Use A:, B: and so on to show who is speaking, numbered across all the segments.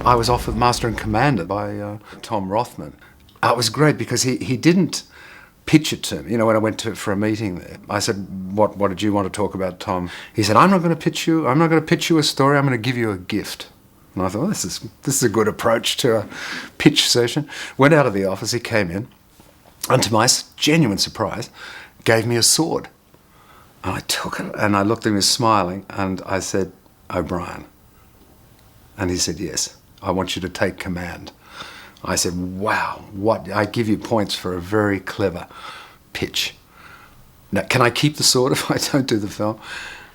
A: I was offered Master and Commander by Tom Rothman. It was great because he didn't pitch it to me. You know, when I went for a meeting there, I said, what did you want to talk about, Tom? He said, I'm not going to pitch you a story, I'm going to give you a gift. And I thought, well, this is a good approach to a pitch session. Went out of the office, he came in, and to my genuine surprise, gave me a sword. And I took it, and I looked at him smiling, and I said, O'Brien. And he said, yes, I want you to take command. I said, wow, I give you points for a very clever pitch. Now, can I keep the sword if I don't do the film?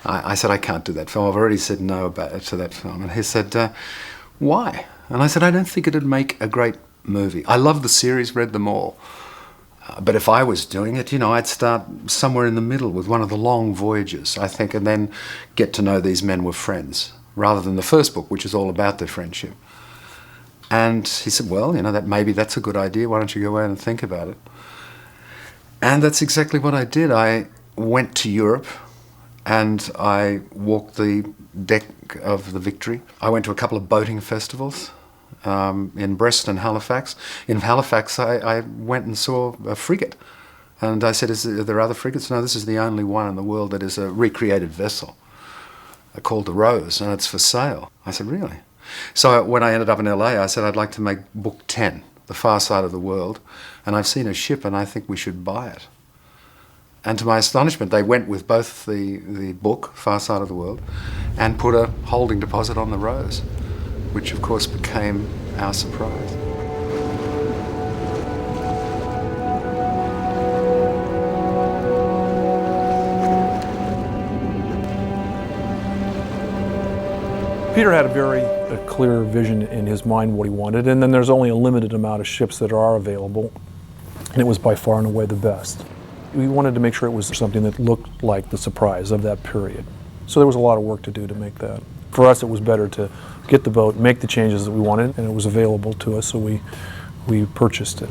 A: I said, I can't do that film. I've already said no to that film. And he said, why? And I said, I don't think it'd make a great movie. I love the series, read them all. But if I was doing it, you know, I'd start somewhere in the middle with one of the long voyages, I think, and then get to know these men were friends, rather than the first book, which is all about their friendship. And he said, well, you know, maybe that's a good idea. Why don't you go out and think about it? And that's exactly what I did. I went to Europe and I walked the deck of the Victory. I went to a couple of boating festivals in Brest and Halifax. In Halifax, I went and saw a frigate. And I said, are there other frigates? No, this is the only one in the world that is a recreated vessel called the Rose, and it's for sale. I said, really? So when I ended up in LA, I said, I'd like to make book 10, The Far Side of the World, and I've seen a ship and I think we should buy it. And to my astonishment, they went with both the book, Far Side of the World, and put a holding deposit on the Rose, which of course became our surprise.
B: Peter had a very clear vision in his mind what he wanted, and then there's only a limited amount of ships that are available, and it was by far and away the best. We wanted to make sure it was something that looked like the Surprise of that period. So there was a lot of work to do to make that. For us, it was better to get the boat, make the changes that we wanted, and it was available to us, so we purchased it.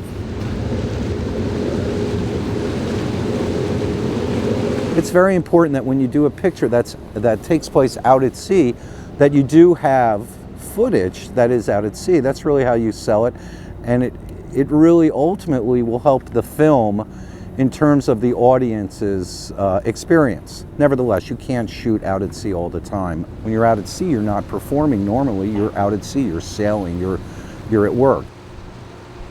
C: It's very important that when you do a picture that takes place out at sea, that you do have footage that is out at sea. That's really how you sell it, and it really ultimately will help the film in terms of the audience's experience. Nevertheless, you can't shoot out at sea all the time. When you're out at sea, you're not performing normally, you're out at sea, you're sailing, you're at work.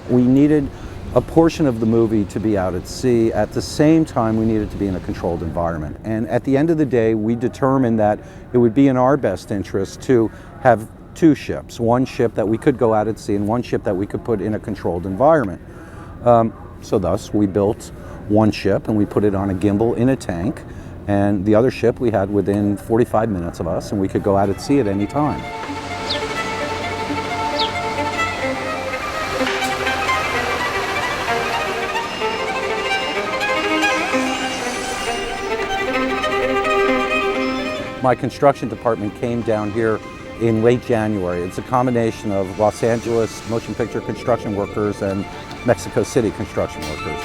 C: We needed a portion of the movie to be out at sea. At the same time, we needed to be in a controlled environment. And at the end of the day, we determined that it would be in our best interest to have two ships, one ship that we could go out at sea and one ship that we could put in a controlled environment. So thus, we built one ship and we put it on a gimbal in a tank, and the other ship we had within 45 minutes of us, and we could go out at sea at any time. My construction department came down here in late January. It's a combination of Los Angeles motion picture construction workers and Mexico City construction workers.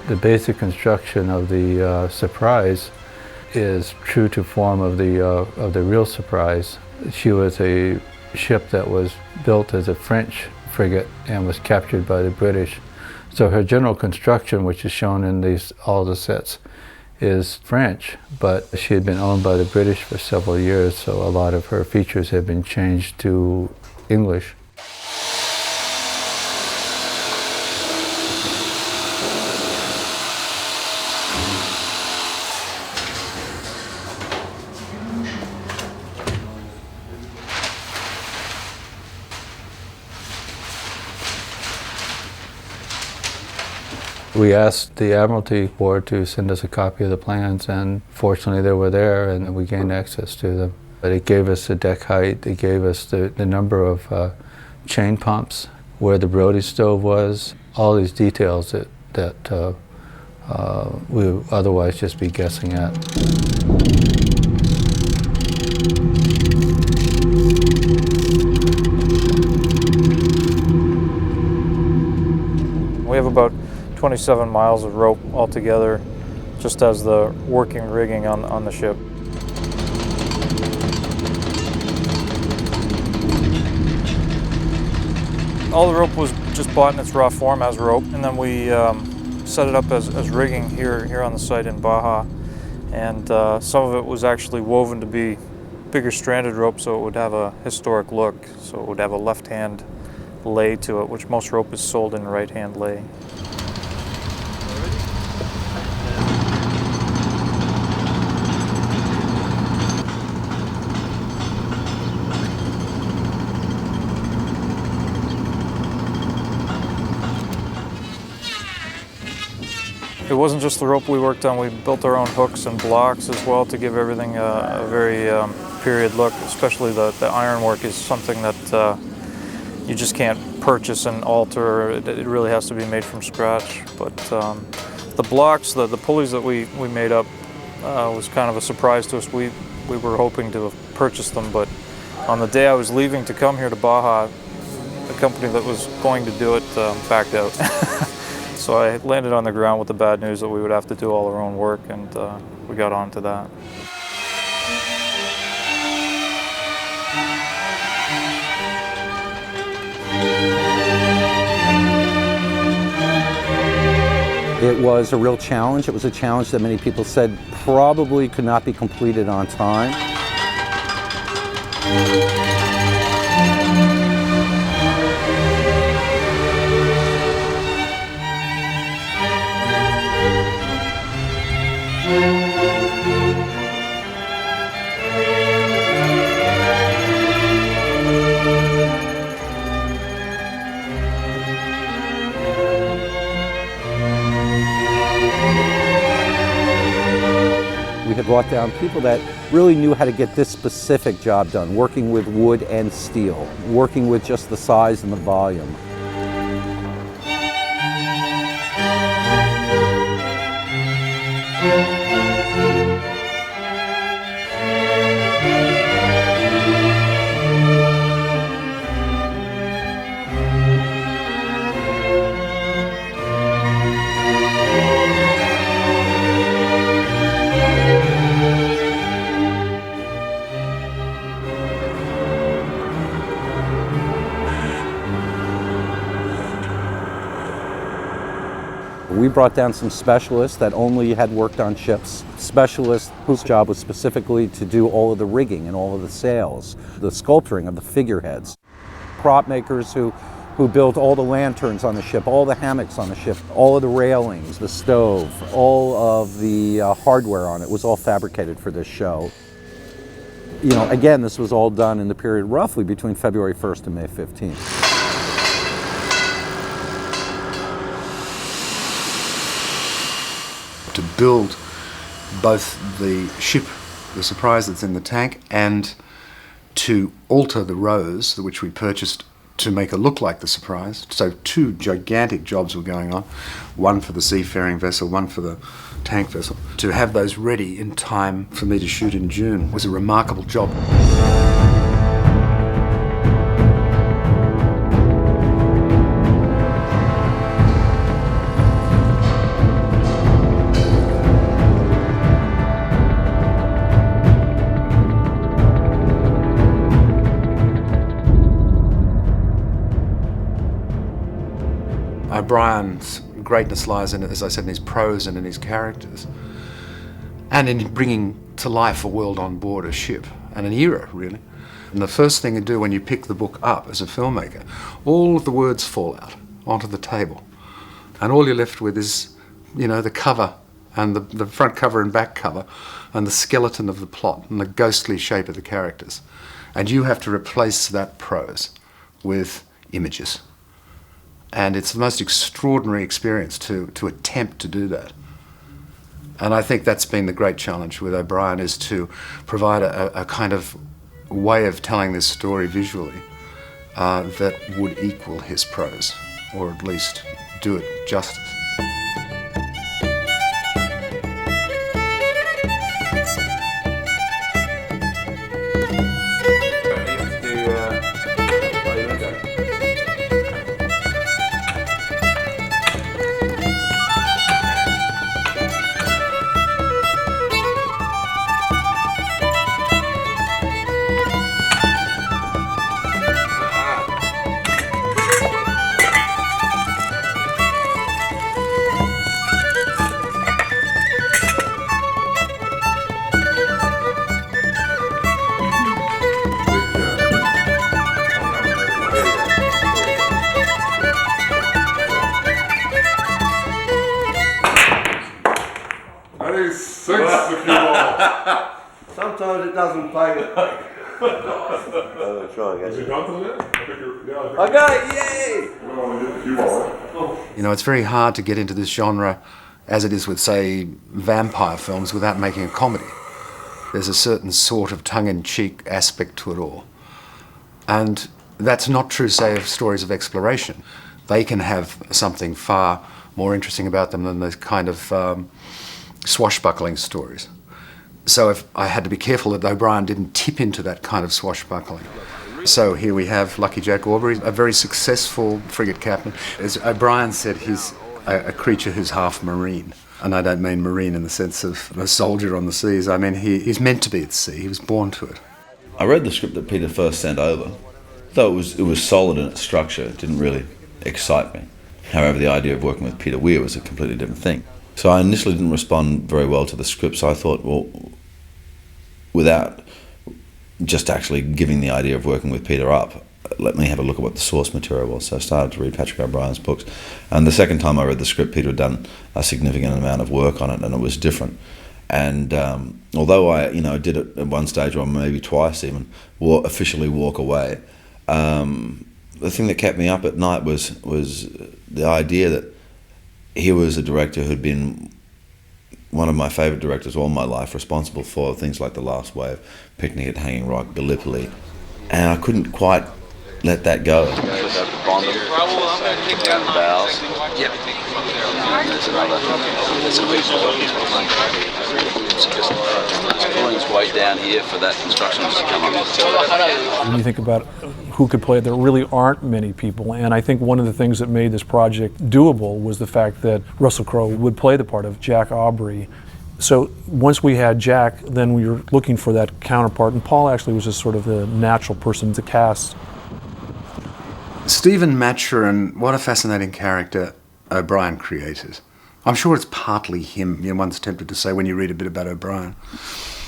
D: The basic construction of the Surprise is true to form of the real Surprise. She was a ship that was built as a French frigate and was captured by the British. So her general construction, which is shown in all the sets, is French, but she had been owned by the British for several years, so a lot of her features have been changed to English. We asked the Admiralty Board to send us a copy of the plans, and fortunately they were there and we gained access to them. But it gave us the deck height, it gave us the number of chain pumps, where the Brody stove was, all these details that we would otherwise just be guessing at.
E: about 27 miles of rope altogether, just as the working rigging on the ship. All the rope was just bought in its raw form as rope, and then we set it up as rigging here on the site in Baja. And some of it was actually woven to be bigger stranded rope, so it would have a historic look. So it would have a left-hand lay to it, which most rope is sold in right-hand lay. It wasn't just the rope we worked on, we built our own hooks and blocks as well to give everything a very period look, especially the ironwork is something that you just can't purchase and alter. It really has to be made from scratch. But the blocks, the pulleys that we made up was kind of a surprise to us. We were hoping to have purchased them, but on the day I was leaving to come here to Baja, the company that was going to do it backed out. So I landed on the ground with the bad news that we would have to do all our own work, and we got on to that.
C: It was a real challenge. It was a challenge that many people said probably could not be completed on time. We had brought down people that really knew how to get this specific job done, working with wood and steel, working with just the size and the volume. We brought down some specialists that only had worked on ships, specialists whose job was specifically to do all of the rigging and all of the sails, the sculpturing of the figureheads, prop makers who built all the lanterns on the ship, all the hammocks on the ship, all of the railings, the stove, all of the hardware on it was all fabricated for this show. You know, again, this was all done in the period roughly between February 1st and May 15th.
A: To build both the ship, the Surprise that's in the tank, and to alter the Rose, which we purchased to make it look like the Surprise. So two gigantic jobs were going on, one for the seafaring vessel, one for the tank vessel. To have those ready in time for me to shoot in June was a remarkable job. O'Brien's greatness lies in, as I said, in his prose and in his characters, and in bringing to life a world on board a ship, and an era, really. And the first thing you do when you pick the book up as a filmmaker, all of the words fall out onto the table, and all you're left with is, you know, the cover, and the front cover and back cover, and the skeleton of the plot, and the ghostly shape of the characters. And you have to replace that prose with images. And it's the most extraordinary experience to attempt to do that. And I think that's been the great challenge with O'Brien, is to provide a kind of way of telling this story visually that would equal his prose, or at least do it justice.
F: Sometimes it doesn't pay the I'm going to try and get it. I got it, yay!
A: You know, it's very hard to get into this genre as it is with, say, vampire films without making a comedy. There's a certain sort of tongue-in-cheek aspect to it all. And that's not true, say, of stories of exploration. They can have something far more interesting about them than those kind of swashbuckling stories. So if I had to be careful that O'Brien didn't tip into that kind of swashbuckling. So here we have Lucky Jack Aubrey, a very successful frigate captain. As O'Brien said, he's a creature who's half marine. And I don't mean marine in the sense of a soldier on the seas. I mean he's meant to be at sea. He was born to it.
G: I read the script that Peter first sent over. Though it was solid in its structure, it didn't really excite me. However, the idea of working with Peter Weir was a completely different thing. So I initially didn't respond very well to the script, so I thought, well, without just actually giving the idea of working with Peter up, let me have a look at what the source material was. So I started to read Patrick O'Brien's books. And the second time I read the script, Peter had done a significant amount of work on it, and it was different. And although I did it at one stage, or maybe twice even, officially walk away, the thing that kept me up at night was the idea that here was a director who'd been one of my favourite directors all my life, responsible for things like The Last Wave, Picnic at Hanging Rock, Gallipoli, and I couldn't quite let that go.
H: I'm going to kick down the valves. Yep. There's another. There's a big it's pulling its weight down here for that construction to come up.
B: When you think about who could play it, there really aren't many people, and I think one of the things that made this project doable was the fact that Russell Crowe would play the part of Jack Aubrey. So once we had Jack, then we were looking for that counterpart, and Paul actually was just sort of the natural person to cast.
A: Stephen Maturin, what a fascinating character O'Brien created. I'm sure it's partly him. You know, one's tempted to say when you read a bit about O'Brien.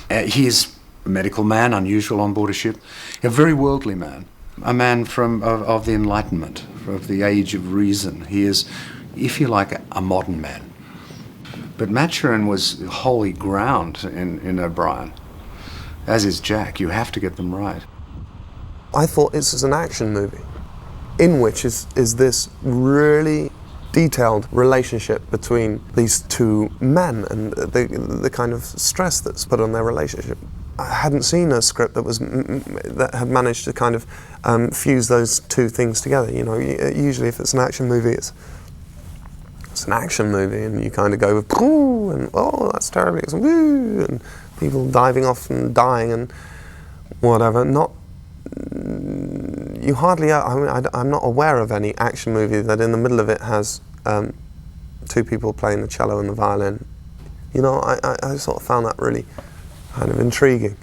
A: He is a medical man, unusual on board a ship, a very worldly man, a man of the Enlightenment, of the age of reason. He is, if you like, a modern man. But Maturin was holy ground in O'Brien, as is Jack. You have to get them right.
I: I thought this is an action movie, in which is this really detailed relationship between these two men and the kind of stress that's put on their relationship. I hadn't seen a script that had managed to kind of fuse those two things together. You know, usually if it's an action movie, it's an action movie, and you kind of go with "Pooh" and "oh, that's terrible," it's "woo" and people diving off and dying and whatever. You hardly. I'm not aware of any action movie that in the middle of it has two people playing the cello and the violin. You know, I sort of found that really kind of intriguing,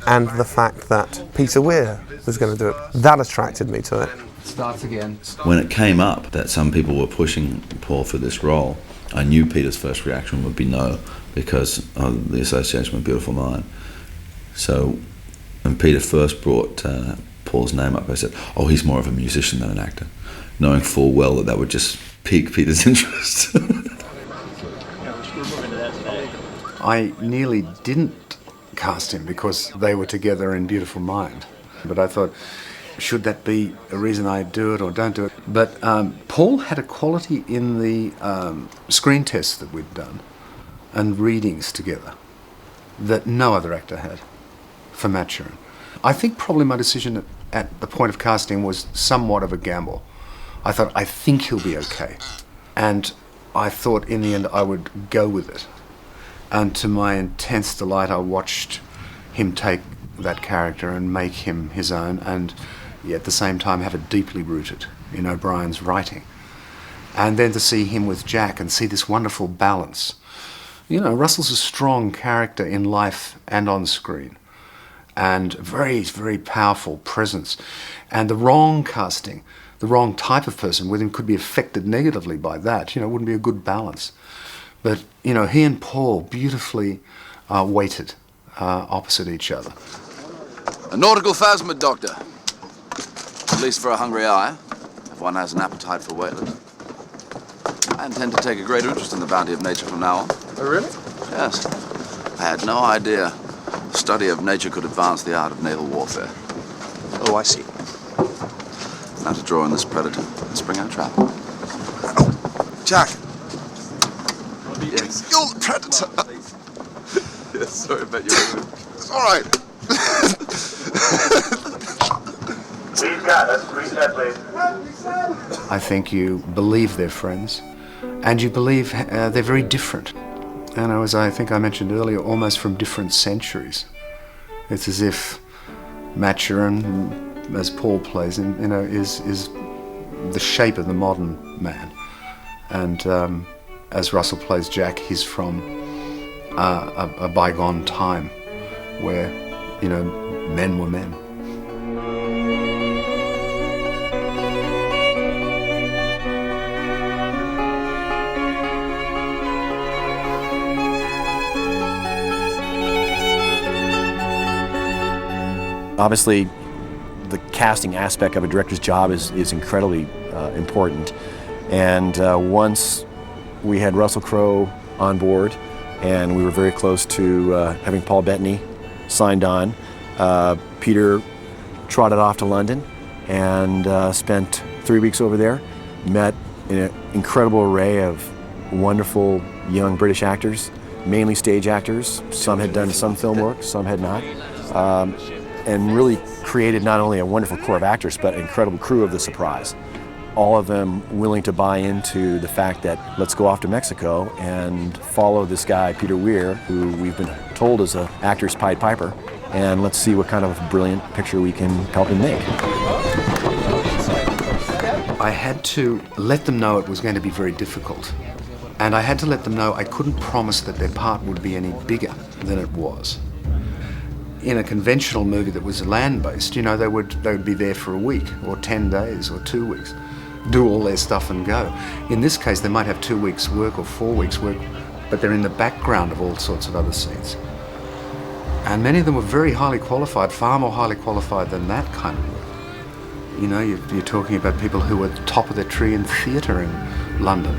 I: and the fact that Peter Weir was going to do it, that attracted me to it.
A: Starts again.
G: When it came up that some people were pushing Paul for this role, I knew Peter's first reaction would be no, because of the association with Beautiful Mind. So when Peter first brought Paul's name up, I said, oh, he's more of a musician than an actor, knowing full well that would just pique Peter's interest.
A: I nearly didn't cast him because they were together in Beautiful Mind. But I thought, should that be a reason I do it or don't do it? But Paul had a quality in the screen tests that we'd done and readings together that no other actor had for Maturin. I think probably my decision at the point of casting was somewhat of a gamble. I thought, I think he'll be okay. And I thought in the end I would go with it. And to my intense delight, I watched him take that character and make him his own, and at the same time have it deeply rooted in O'Brien's writing. And then to see him with Jack and see this wonderful balance. You know, Russell's a strong character in life and on screen, and very, very powerful presence. And the wrong casting, the wrong type of person with him could be affected negatively by that. You know, it wouldn't be a good balance. But, you know, he and Paul beautifully weighted opposite each other.
H: A nautical phasma, Doctor. At least for a hungry eye, if one has an appetite for whalers. I intend to take a great interest in the bounty of nature from now on.
I: Oh, really?
H: Yes. I had no idea The study of nature could advance the art of naval warfare.
I: Oh, I see.
H: Now to draw in this predator and spring our trap.
I: Jack.
H: Yes. You're the predator. Yes, sorry about your mood.
I: It's all right.
A: I think you believe they're friends, and you believe they're very different. And as I think I mentioned earlier, almost from different centuries. It's as if Maturin, as Paul plays him, is the shape of the modern man, and as Russell plays Jack, he's from a bygone time where men were men.
J: Obviously, the casting aspect of a director's job is incredibly important. And once we had Russell Crowe on board, and we were very close to having Paul Bettany signed on, Peter trotted off to London and spent 3 weeks over there, met an incredible array of wonderful young British actors, mainly stage actors. Some had done some film work, some had not. And really created not only a wonderful core of actors, but an incredible crew of The Surprise. All of them willing to buy into the fact that let's go off to Mexico and follow this guy, Peter Weir, who we've been told is an actor's Pied Piper, and let's see what kind of brilliant picture we can help him make.
A: I had to let them know it was going to be very difficult. And I had to let them know I couldn't promise that their part would be any bigger than it was. In a conventional movie that was land-based, they would be there for a week or 10 days or 2 weeks, do all their stuff and go. In this case, they might have 2 weeks' work or 4 weeks' work, but they're in the background of all sorts of other scenes. And many of them were very highly qualified, far more highly qualified than that kind of work. You're talking about people who were top of their tree in theatre in London.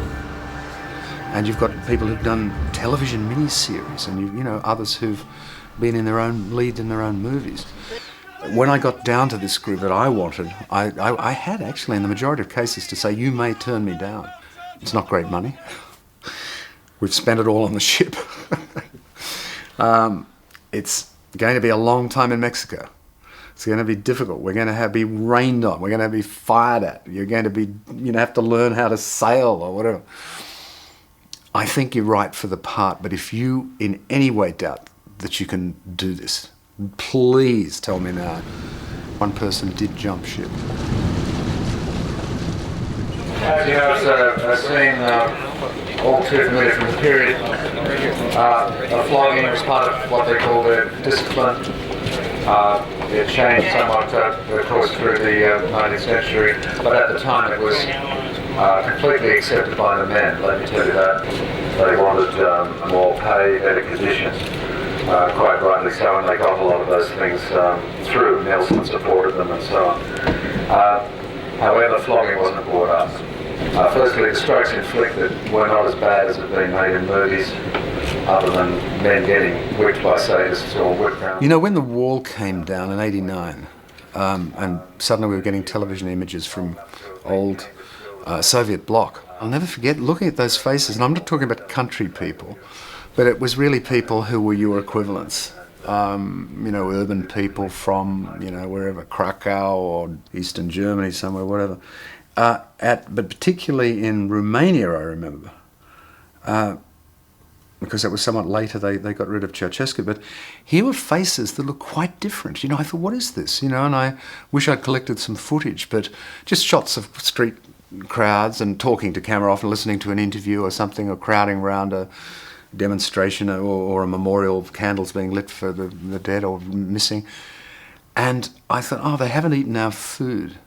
A: And you've got people who've done television miniseries, and others who've been in their own leads in their own movies. When I got down to this group that I wanted, I had actually in the majority of cases to say, you may turn me down. It's not great money. We've spent it all on the ship. It's going to be a long time in Mexico. It's going to be difficult. We're going to be rained on. We're going to be fired at. You're going to be, have to learn how to sail or whatever. I think you're right for the part, but if you in any way doubt that you can do this, please tell me now. One person did jump ship.
K: It's a scene all too familiar from the period. A flogging was part of what they called a discipline. It changed somewhat, of course, through the 19th century, but at the time it was completely accepted by the men, let me tell you that. They wanted more pay, better conditions. Quite rightly so, and they got a lot of those things through. Nelson supported them and so on. However, flogging wasn't brought up. Firstly, the strokes inflicted were not as bad as had been made in movies, other than men getting whipped by sadists or whipped around.
A: When the wall came down in '89, and suddenly we were getting television images from old Soviet bloc, I'll never forget looking at those faces, and I'm not talking about country people, but it was really people who were your equivalents. Urban people from, wherever, Krakow or Eastern Germany, somewhere, whatever. But particularly in Romania, I remember, because it was somewhat later they got rid of Ceausescu, but here were faces that looked quite different. I thought, what is this? And I wish I'd collected some footage, but just shots of street crowds and talking to camera, often listening to an interview or something, or crowding around a demonstration or a memorial of candles being lit for the dead or missing. And I thought, they haven't eaten our food.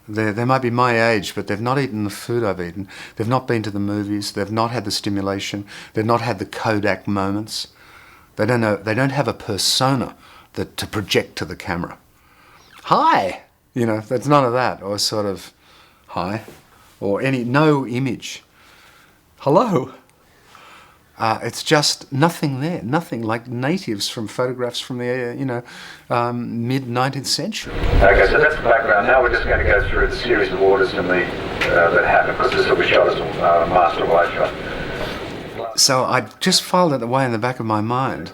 A: They might be my age, but they've not eaten the food I've eaten. They've not been to the movies. They've not had the stimulation. They've not had the Kodak moments. They don't know. They don't have a persona to project to the camera. Hi, there's none of that, or sort of hi, or no image. Hello. It's just nothing there, nothing, like natives from photographs from the, mid-19th century.
K: Okay, so that's the background. Now we're just going to go through the series of orders from that happened, because this will be shot as a master wide shot.
A: So I just filed it away in the back of my mind.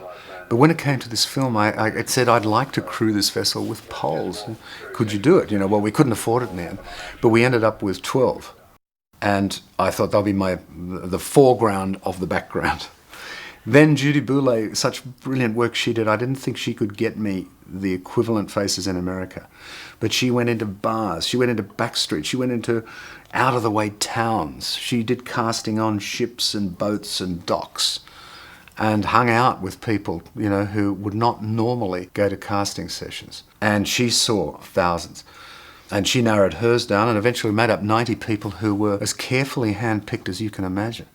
A: But when it came to this film, it said I'd like to crew this vessel with Poles. Could you do it? Well, we couldn't afford it in the end, but we ended up with 12. And I thought that'll be the foreground of the background. Then Judy Boulay, such brilliant work she did, I didn't think she could get me the equivalent faces in America. But she went into bars, she went into backstreets, she went into out-of-the-way towns. She did casting on ships and boats and docks and hung out with people, who would not normally go to casting sessions. And she saw thousands. And she narrowed hers down and eventually made up 90 people who were as carefully hand-picked as you can imagine.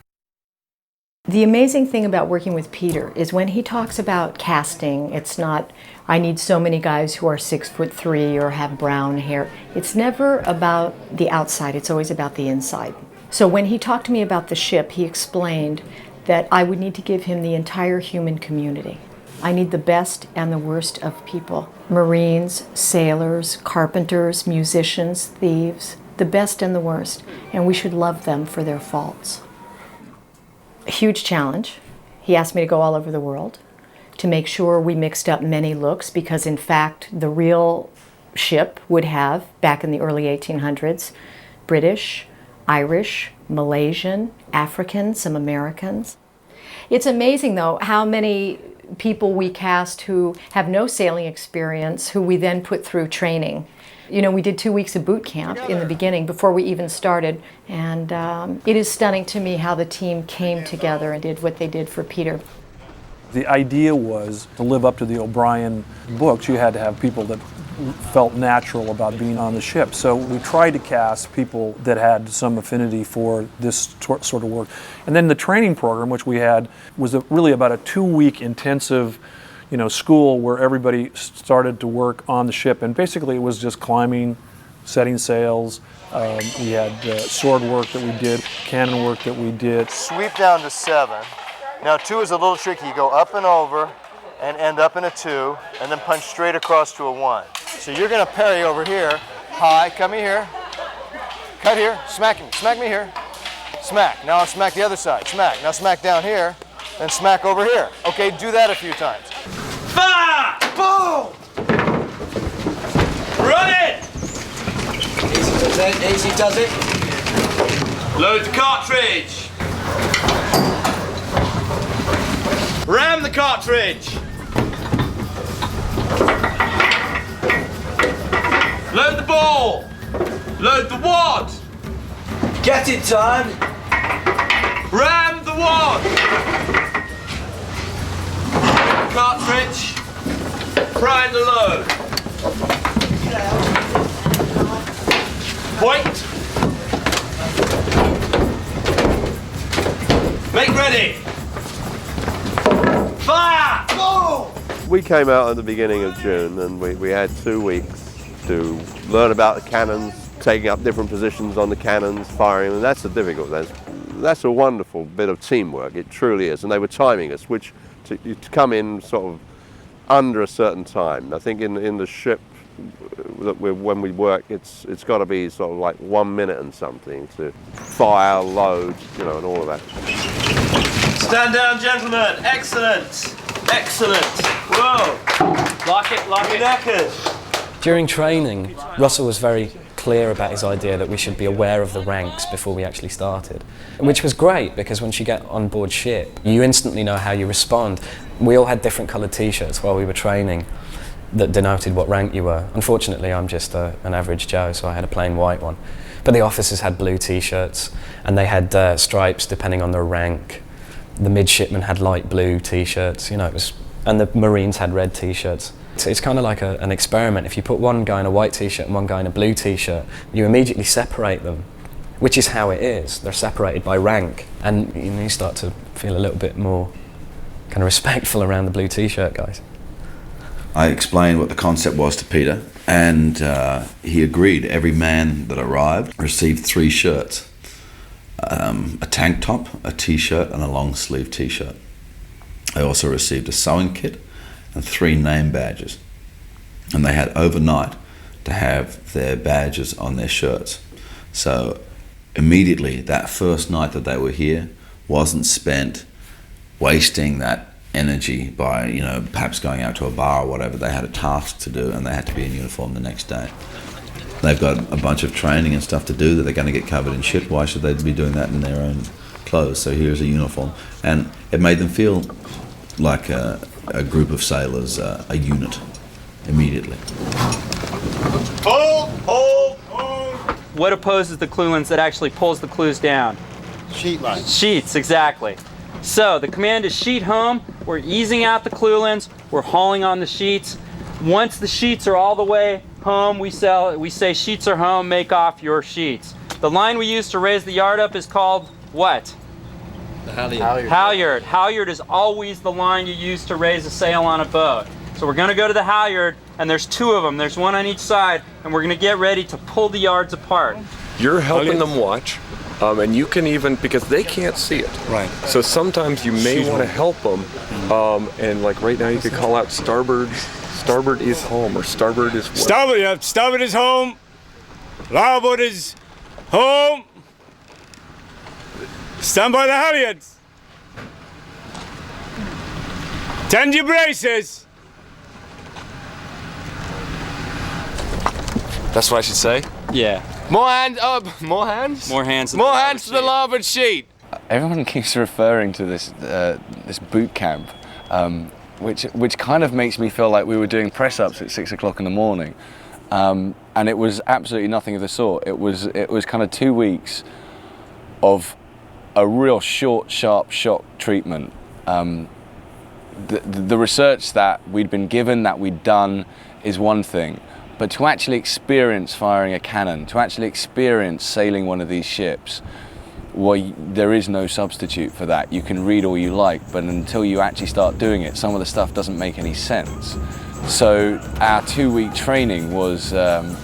L: The amazing thing about working with Peter is when he talks about casting, it's not, I need so many guys who are 6'3" or have brown hair. It's never about the outside, it's always about the inside. So when he talked to me about the ship, he explained that I would need to give him the entire human community. I need the best and the worst of people. Marines, sailors, carpenters, musicians, thieves, the best and the worst. And we should love them for their faults. A huge challenge. He asked me to go all over the world to make sure we mixed up many looks, because in fact the real ship would have, back in the early 1800s, British, Irish, Malaysian, African, some Americans. It's amazing though how many people we cast who have no sailing experience, who we then put through training. We did 2 weeks of boot camp in the beginning before we even started, and it is stunning to me how the team came together and did what they did for Peter.
B: The idea was to live up to the O'Brien books. You had to have people that felt natural about being on the ship. So we tried to cast people that had some affinity for this sort of work. And then the training program, which we had, was really about a 2-week intensive school where everybody started to work on the ship. And basically it was just climbing, setting sails. We had sword work that we did, cannon work that we did.
M: Sweep down to 7. Now 2 is a little tricky. You go up and over and end up in a 2, and then punch straight across to a 1. So you're gonna parry over here, high, come here, cut here, smack me here, smack. Now I'll smack the other side, smack. Now smack down here, then smack over here. Okay, do that a few times.
F: Fire! Boom! Run it!
N: Easy does it.
F: Load the cartridge. Ram the cartridge. Load the ball. Load the wad.
N: Get it done.
F: Ram the wad. Cartridge. Prime the load. Point. Make ready. Fire! Go!
O: We came out at the beginning of June, and we had 2 weeks to learn about the cannons, taking up different positions on the cannons, firing them. That's the difficult. That's a wonderful bit of teamwork. It truly is. And they were timing us, which to come in sort of under a certain time. I think in the ship that when we work, it's got to be sort of like 1 minute and something to fire, load, and all of that.
F: Stand down, gentlemen. Excellent. Excellent. Whoa. Like it. Knackered.
P: During training, Russell was very clear about his idea that we should be aware of the ranks before we actually started, which was great because once you get on board ship, you instantly know how you respond. We all had different coloured t-shirts while we were training that denoted what rank you were. Unfortunately, I'm just an average Joe, so I had a plain white one. But the officers had blue t-shirts, and they had stripes depending on their rank. The midshipmen had light blue t-shirts, and the Marines had red t-shirts. So it's kind of like an experiment. If you put one guy in a white t-shirt and one guy in a blue t-shirt, you immediately separate them, which is how it is. They're separated by rank, and you start to feel a little bit more kind of respectful around the blue t-shirt guys.
G: I explained what the concept was to Peter, and he agreed. Every man that arrived received 3 shirts. a tank top, a t-shirt, and a long sleeve t-shirt. They also received a sewing kit and 3 name badges. And they had overnight to have their badges on their shirts. So immediately, that first night that they were here wasn't spent wasting that energy by, you know, perhaps going out to a bar or whatever. They had a task to do and they had to be in uniform the next day. They've got a bunch of training and stuff to do that they're going to get covered in shit. Why should they be doing that in their own clothes? So here's a uniform. And it made them feel like a group of sailors, a unit, immediately.
Q: Hold, hold, hold. What opposes the clewlines that actually pulls the clews down?
M: Sheet line.
Q: Sheets, exactly. So the command is sheet home. We're easing out the clewlines. We're hauling on the sheets. Once the sheets are all the way home, we say sheets are home, make off your sheets. The line we use to raise the yard up is called what?
P: The halyard.
Q: Halyard. Halyard is always the line you use to raise a sail on a boat. So we're going to go to the halyard, and there's 2 of them. There's one on each side, and we're going to get ready to pull the yards apart.
R: You're helping them watch, and you can even, because they can't see it.
Q: Right.
R: So sometimes you may want to help them, and like right now you could call out starboard is home, or starboard is what?
S: Starboard is home. Larboard is home. Stand by the halyards. Tend your braces.
R: That's what I should say?
Q: Yeah.
R: More hands up, more hands?
Q: More hands.
R: More hands to the larboard sheet.
T: Everyone keeps referring to this this boot camp, which kind of makes me feel like we were doing press-ups at 6 o'clock in the morning, and it was absolutely nothing of the sort. It was kind of 2 weeks of a real short, sharp shock treatment. The research that we'd been given, that we'd done, is one thing. But to actually experience firing a cannon, to actually experience sailing one of these ships, well, there is no substitute for that. You can read all you like, but until you actually start doing it, some of the stuff doesn't make any sense. So our 2-week training was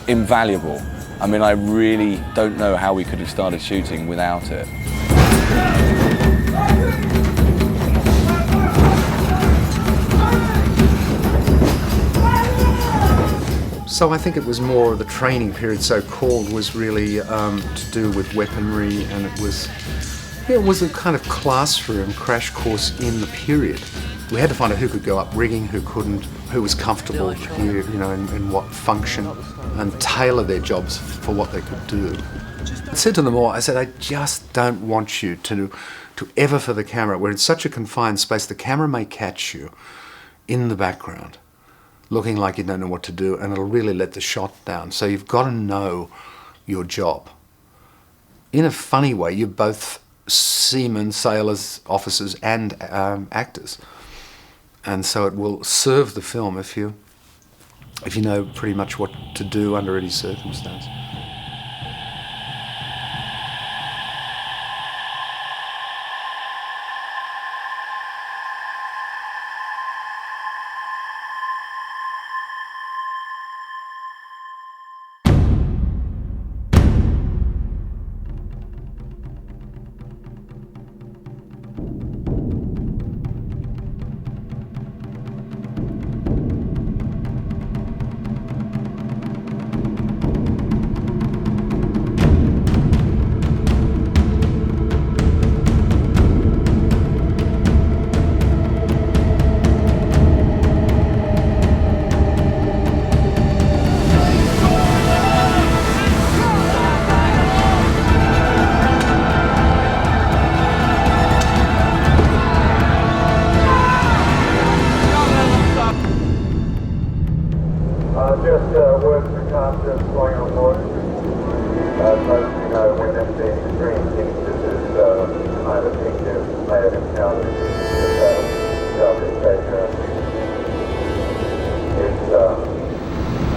T: invaluable. I mean, I really don't know how we could have started shooting without it.
A: So I think it was more the training period, so called, was really to do with weaponry, and it was a kind of classroom crash course in the period. We had to find out who could go up rigging, who couldn't, who was comfortable here, you know, in what function, and tailor their jobs for what they could do. I said to them all, I said, I just don't want you to ever for the camera. We're in such a confined space, the camera may catch you in the background, looking like you don't know what to do, and it'll really let the shot down. So you've got to know your job. In a funny way, you're both seamen, sailors, officers, and actors. And so it will serve the film if you know pretty much what to do under any circumstance.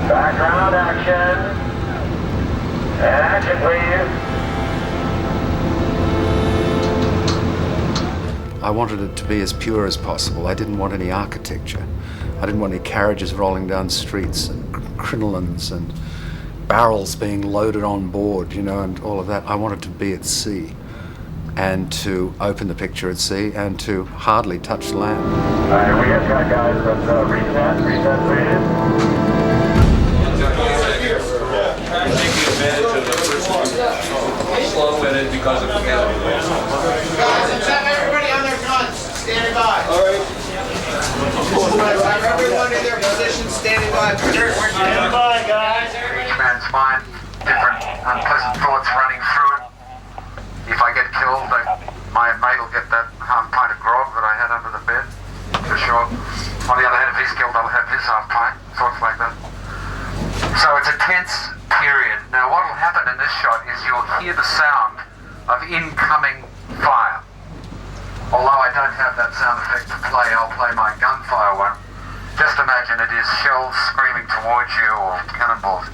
K: Background action. Action, please.
A: I wanted it to be as pure as possible. I didn't want any architecture. I didn't want any carriages rolling down streets and crinolines and barrels being loaded on board, you know, and all of that. I wanted to be at sea. and to open the picture at sea and to hardly touch land.
K: We have got guys that reset please.
N: Taking advantage of the first one. Slow in it because of the galley.
K: Guys, everybody on their guns, standing by. All right. Everyone in their position, standing by. Stand by, guys.
U: Each man's mind, different unpleasant thoughts running through it. If I get killed, my mate will get that half pint of grog that I had under the bed, for sure. On the other hand, if he's killed, I'll have his half pint, thoughts like that. So it's a tense period. Now what will happen in this shot is you'll hear the sound of incoming fire. Although I don't have that sound effect to play, I'll play my gunfire one. Just imagine it is shells screaming towards you or cannonballs.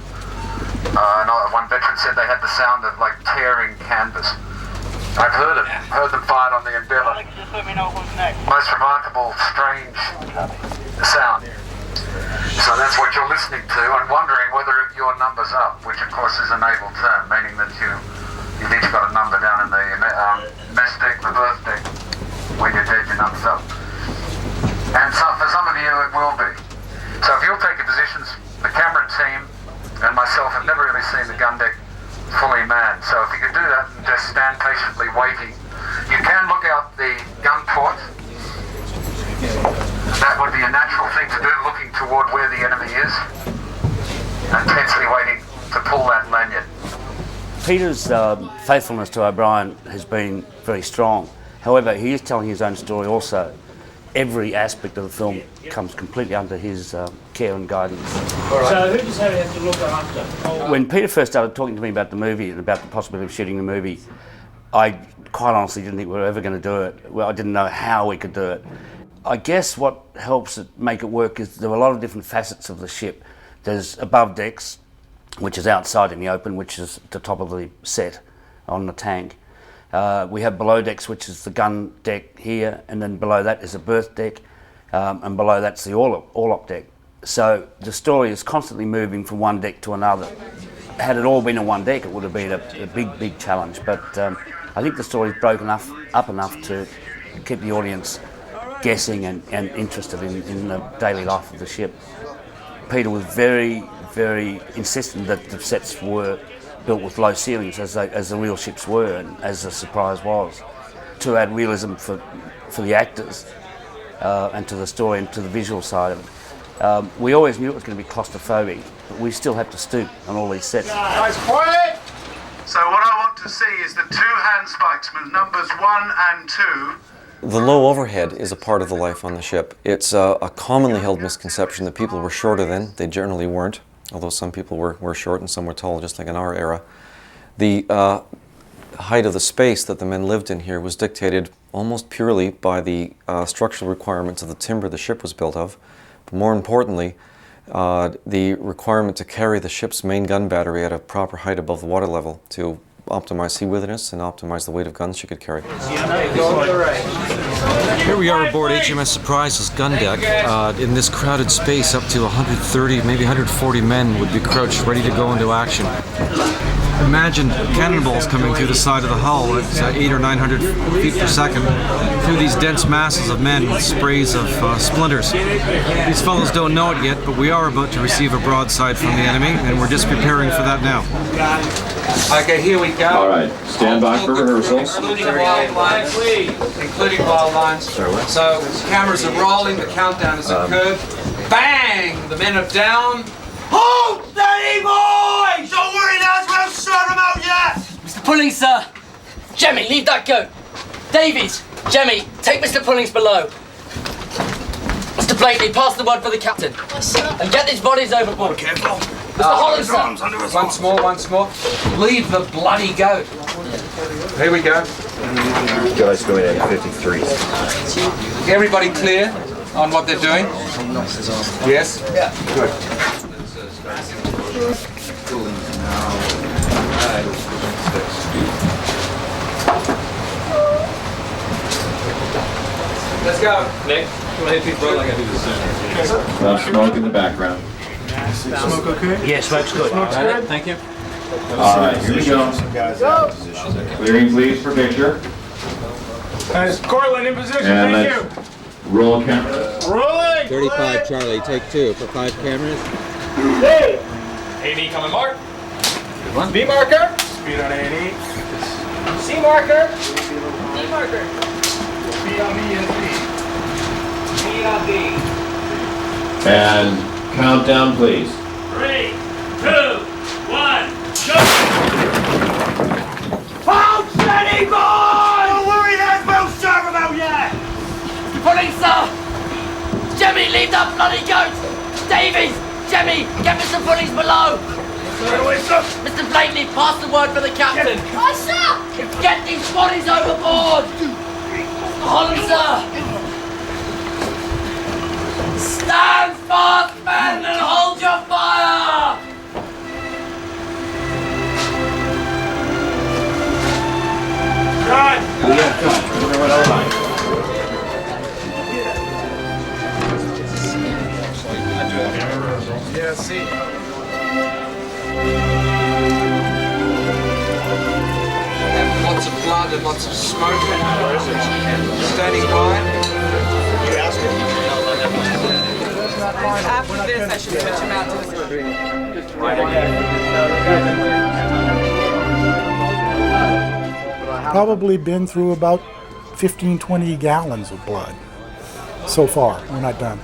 U: One veteran said they had the sound of like tearing canvas. I've heard them fired on the Endeavour. Most remarkable, strange sound. So that's what you're listening to and wondering whether your number's up, which of course is a naval term, meaning that you've each got a number down in the mess deck, the berth deck. When you're dead, your number's up. And so for some of you, it will be. So if you'll take your positions, the camera team and myself have never really seen the gun deck fully manned. So if you could do that and just stand patiently waiting, you can look out the gun port. That would be a natural thing to do, looking toward where the enemy is, and tensely waiting to pull that lanyard.
V: Peter's faithfulness to O'Brien has been very strong. However, he is telling his own story also. Every aspect of the film comes completely under his care and guidance.
K: So who does Harry have to look after?
V: When Peter first started talking to me about the movie and about the possibility of shooting the movie, I quite honestly didn't think we were ever going to do it. Well, I didn't know how we could do it. I guess what helps it make it work is there are a lot of different facets of the ship. There's above decks, which is outside in the open, which is the top of the set on the tank. We have below decks, which is the gun deck here, and then below that is a berth deck, and below that's the orlop deck. So the story is constantly moving from one deck to another. Had it all been in one deck, it would have been a big challenge, but I think the story's broken up enough to keep the audience guessing and interested in the daily life of the ship. Peter was very insistent that the sets were built with low ceilings as the real ships were and as the Surprise was, to add realism for the actors and to the story and to the visual side of it. We always knew it was going to be claustrophobic, but we still have to stoop on all these sets.
U: Guys, quiet! So what I want to see is the two hand spikesmen, numbers 1 and 2.
W: The low overhead is a part of the life on the ship. It's a commonly held misconception that people were shorter then. They generally weren't, although some people were short and some were tall, just like in our era. The height of the space that the men lived in here was dictated almost purely by the structural requirements of the timber the ship was built of. But more importantly, the requirement to carry the ship's main gun battery at a proper height above the water level to optimize seaworthiness and optimize the weight of guns she could carry.
X: Here we are aboard HMS Surprise's gun deck. In this crowded space, up to 130, maybe 140 men would be crouched, ready to go into action. Imagine cannonballs coming through the side of the hull at 800 or 900 feet per second through these dense masses of men with sprays of splinters. These fellows don't know it yet, but we are about to receive a broadside from the enemy, and we're just preparing for that now.
K: Okay, here we go.
Y: All right, stand by for rehearsals.
K: Including wild lines, please. Including wild lines. So cameras are rolling, the countdown has occurred. Bang! The men are down. Hold steady, boys! Don't worry, lads, we haven't sorted them out yet!
Z: Mr. Pullings, sir. Jemmy, leave that go. Davies, Jemmy, take Mr. Pullings below. Mr. Blakely, pass the word for the captain. And get these bodies overboard.
K: Careful.
Z: Mr. Holland, sir.
K: Once more. Leave the bloody goat. Here we go.
Y: Guys going at 53.
K: Everybody clear on what they're doing? Yes? Yeah. Good. Let's go. Nick,
Y: Smoke in the background.
K: Smoke okay?
Z: Yeah, smoke's good.
K: Smoke's good. Thank you.
Y: All right, here we go. Clearing, please, for picture.
S: Cortland in position,
Y: And
S: thank
Y: let's
S: you.
Y: roll camera.
S: Rolling!
C: 35 Charlie, take 2 for 5 cameras.
S: Hey! A&E coming, Mark. Good one. B marker. Speed on A&E. C marker. D marker. B on B and D. B on D.
Y: And countdown, please.
S: 3, 2, 1, go! Hold steady, boy! Don't worry, there's no serve about yet!
Z: Police, sir! Jimmy, leave that bloody goat! Davies! Jimmy, get Mr. Pullings below! Mr. Blakely, pass the word for the captain!
D: Aye, sir!
Z: Get these bodies overboard! Holland, sir! Stand fast, men, and hold your fire!
S: Cut!
Y: We have time. We're at our line.
S: Yeah, see.
C: Lots of blood and lots of smoke. Standing by. You asked him.
Z: After this, I should switch him out to the
E: Probably been through about 15, 20 gallons of blood so far. We're not done.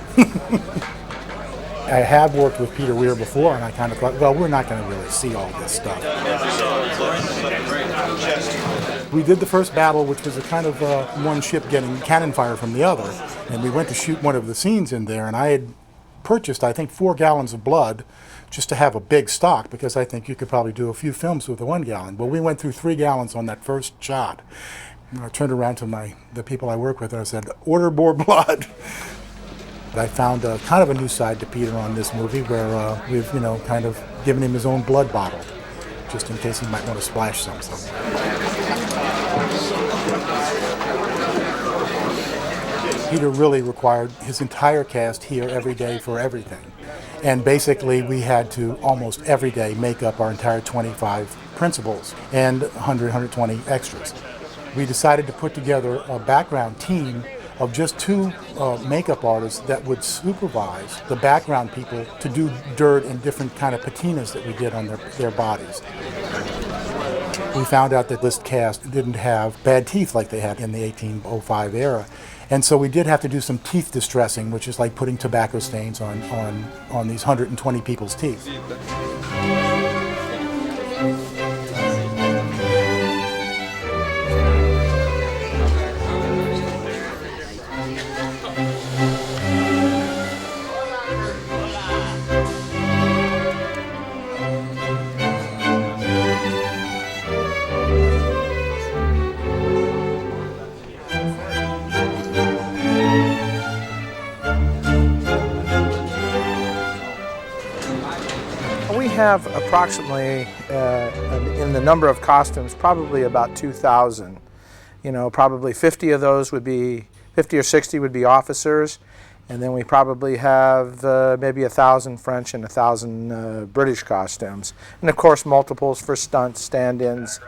E: I have worked with Peter Weir before, and I kind of thought, well, we're not going to really see all this stuff. We did the first battle, which was a kind of one ship getting cannon fire from the other, and we went to shoot one of the scenes in there, and I had purchased, I think, 4 gallons of blood just to have a big stock, because I think you could probably do a few films with a 1 gallon. But we went through 3 gallons on that first shot. And I turned around to the people I work with, and I said, order more blood. I found kind of a new side to Peter on this movie, where we've, kind of given him his own blood bottle, just in case he might want to splash some somewhere. Peter really required his entire cast here every day for everything. And basically, we had to almost every day make up our entire 25 principals and 100, 120 extras. We decided to put together a background team of just 2 makeup artists that would supervise the background people to do dirt and different kind of patinas that we did on their bodies. We found out that this cast didn't have bad teeth like they had in the 1805 era. And so we did have to do some teeth distressing, which is like putting tobacco stains on these 120 people's teeth.
H: We have approximately, in the number of costumes, probably about 2,000. Probably 50 of those would be, 50 or 60 would be officers, and then we probably have maybe 1,000 French and 1,000 British costumes. And of course multiples for stunts, stand-ins,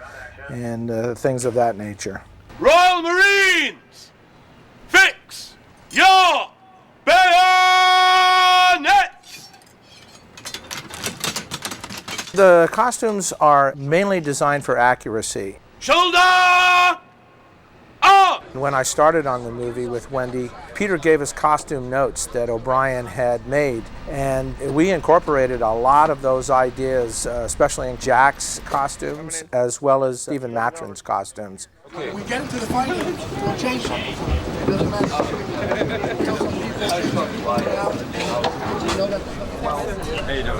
H: and things of that nature.
S: Royal Marines, fix your bayonets!
H: The costumes are mainly designed for accuracy.
S: Shoulder up!
H: When I started on the movie with Wendy, Peter gave us costume notes that O'Brien had made, and we incorporated a lot of those ideas, especially in Jack's costumes, as well as even Matron's costumes.
D: Okay. We get into the fight, we'll change something. It doesn't matter.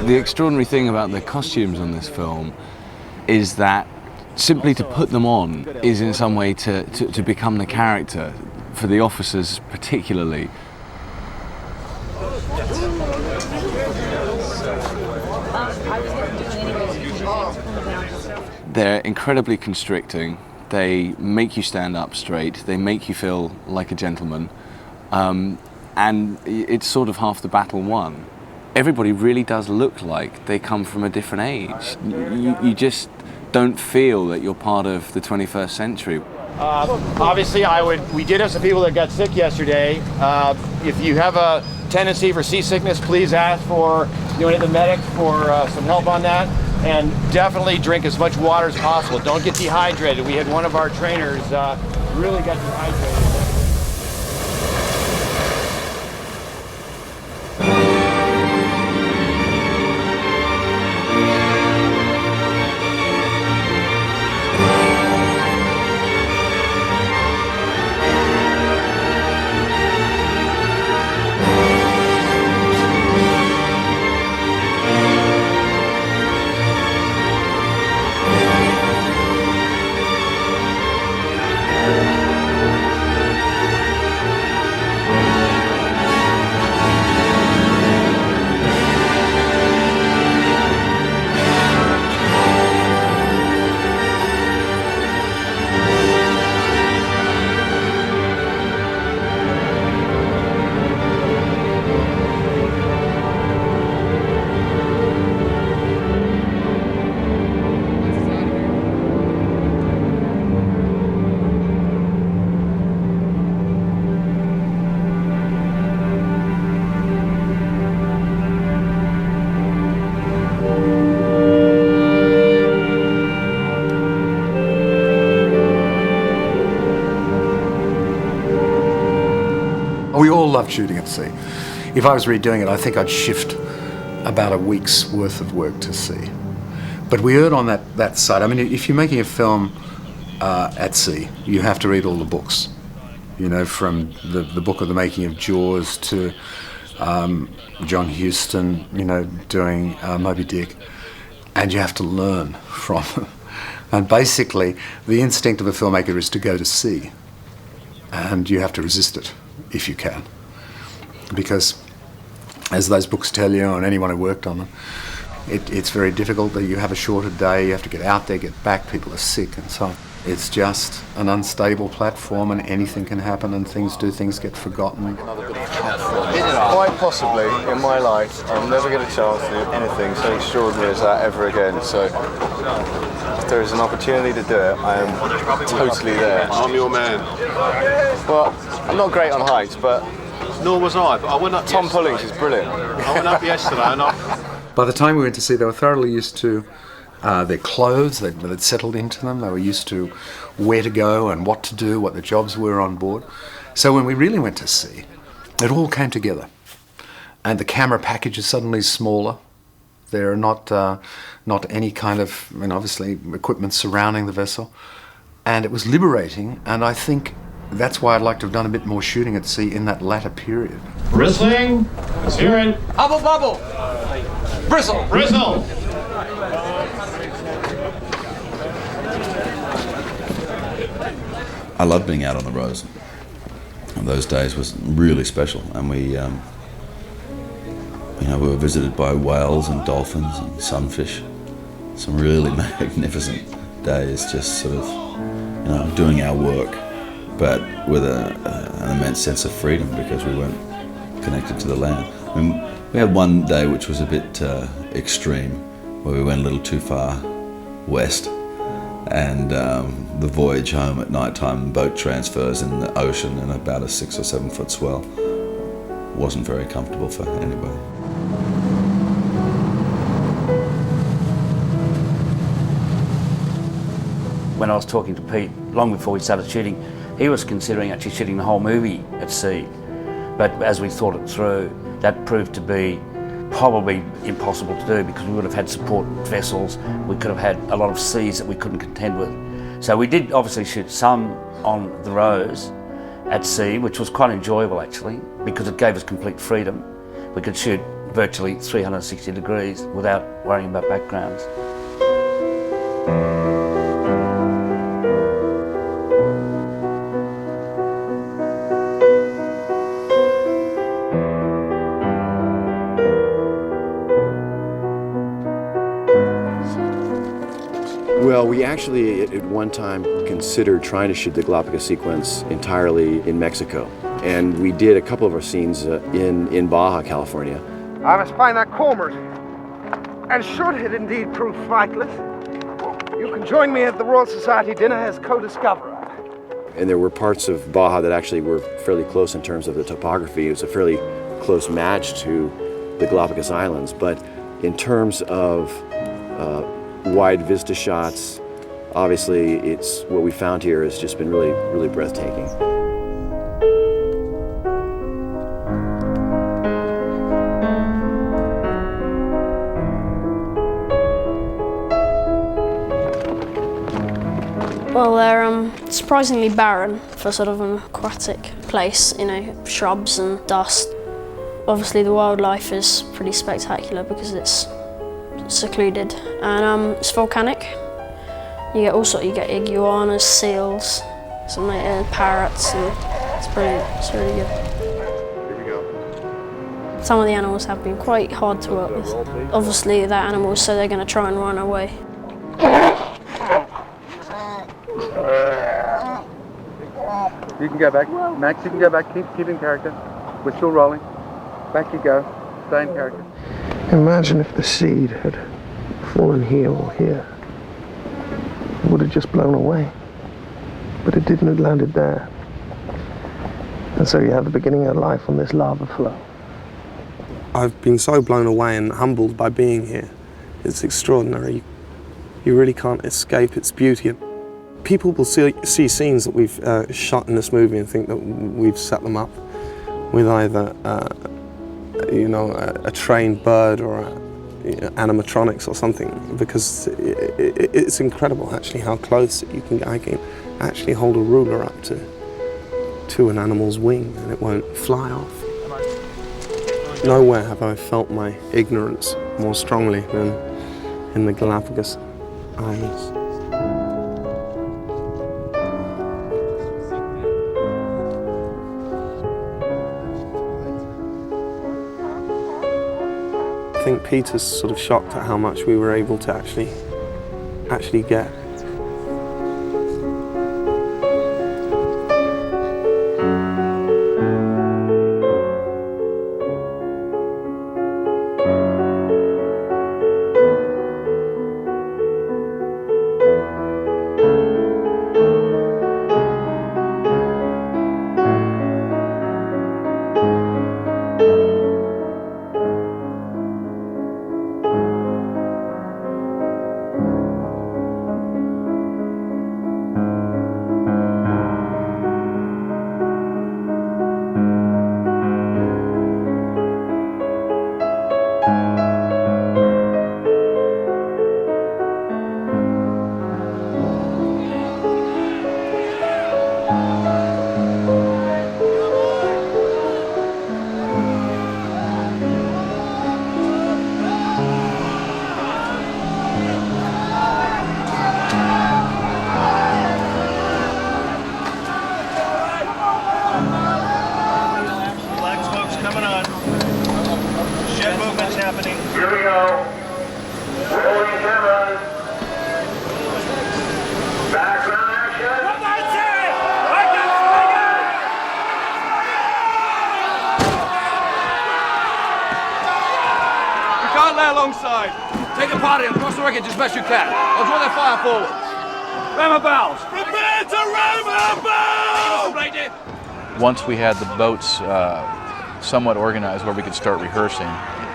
T: The extraordinary thing about the costumes on this film is that simply to put them on is in some way to become the character, for the officers particularly. They're incredibly constricting. They make you stand up straight. They make you feel like a gentleman. And it's sort of half the battle won. Everybody really does look like they come from a different age. You just don't feel that you're part of the 21st century.
B: Obviously, we did have some people that got sick yesterday. If you have a tendency for seasickness, please ask for the medic for some help on that. And definitely drink as much water as possible. Don't get dehydrated. We had one of our trainers really got dehydrated.
A: We all loved shooting at sea. If I was redoing it, I think I'd shift about a week's worth of work to sea. But we erred on that side. I mean, if you're making a film at sea, you have to read all the books. From the book of the making of Jaws to John Huston, doing Moby Dick. And you have to learn from them. And basically, the instinct of a filmmaker is to go to sea. And you have to resist it, if you can. Because, as those books tell you, and anyone who worked on them, it's very difficult that you have a shorter day, you have to get out there, get back, people are sick and so on. It's just an unstable platform and anything can happen and things get forgotten.
M: Quite possibly, in my life, I'll never get a chance to do anything so extraordinary as that ever again. So, if there is an opportunity to do it, I am totally there.
Y: I'm your man.
M: Well, I'm not great on heights, but
Y: nor was I. But I went up.
M: Tom Pullings is brilliant.
Y: I went up yesterday, and
A: By the time we went to sea, they were thoroughly used to their clothes. They'd settled into them. They were used to where to go and what to do, what the jobs were on board. So when we really went to sea, it all came together. And the camera package is suddenly smaller. There are not any kind of, obviously, equipment surrounding the vessel. And it was liberating, and I think that's why I'd like to have done a bit more shooting at sea in that latter period.
Y: Bristling, let's hear it.
C: Hubble bubble. Bristle.
Y: Bristle.
G: I loved being out on the Rose. And those days was really special, and we were visited by whales and dolphins and sunfish. Some really magnificent days, just sort of, doing our work, but with an immense sense of freedom because we weren't connected to the land. I mean, we had one day which was a bit extreme, where we went a little too far west, and the voyage home at night time, boat transfers in the ocean in about a 6 or 7 foot swell, wasn't very comfortable for anybody.
V: When I was talking to Pete, long before we started shooting, he was considering actually shooting the whole movie at sea. But as we thought it through, that proved to be probably impossible to do because we would have had support vessels, we could have had a lot of seas that we couldn't contend with. So we did obviously shoot some on the Rose at sea, which was quite enjoyable actually, because it gave us complete freedom. We could shoot virtually 360 degrees without worrying about backgrounds.
F: Well, we actually at one time considered trying to shoot the Galapagos sequence entirely in Mexico. And we did a couple of our scenes in Baja, California.
D: I must find that cormorant. And should it indeed prove flightless, you can join me at the Royal Society dinner as co-discoverer.
F: And there were parts of Baja that actually were fairly close in terms of the topography. It was a fairly close match to the Galapagos Islands, but in terms of wide vista shots, obviously it's what we found here has just been really, really breathtaking.
I: Well, they're surprisingly barren for sort of an aquatic place, you know, shrubs and dust. Obviously the wildlife is pretty spectacular because it's secluded, and it's volcanic. You get all sorts, you get iguanas, seals, some parrots, and it's brilliant, it's really good.
M: Here we go.
I: Some of the animals have been quite hard to work with. Obviously they're animals, so they're going to try and run away.
A: You can go back. Max, you can go back. Keep in character. We're still rolling. Back you go. Stay in character.
J: Imagine if the seed had fallen here or here. It would have just blown away. But it didn't, it landed there. And so you have the beginning of life on this lava flow.
L: I've been so blown away and humbled by being here. It's extraordinary. You really can't escape its beauty. People will see scenes that we've shot in this movie and think that we've set them up with either, a trained bird or animatronics or something, because it's incredible actually how close I can actually hold a ruler up to an animal's wing and it won't fly off. Nowhere have I felt my ignorance more strongly than in the Galapagos Islands. I think Peter's sort of shocked at how much we were able to actually get.
S: Alongside. Take the party across the wreckage as best you can. I'll draw their fire forward. Ram our bows. Prepare to ram our bows!
O: Once we had the boats somewhat organized where we could start rehearsing,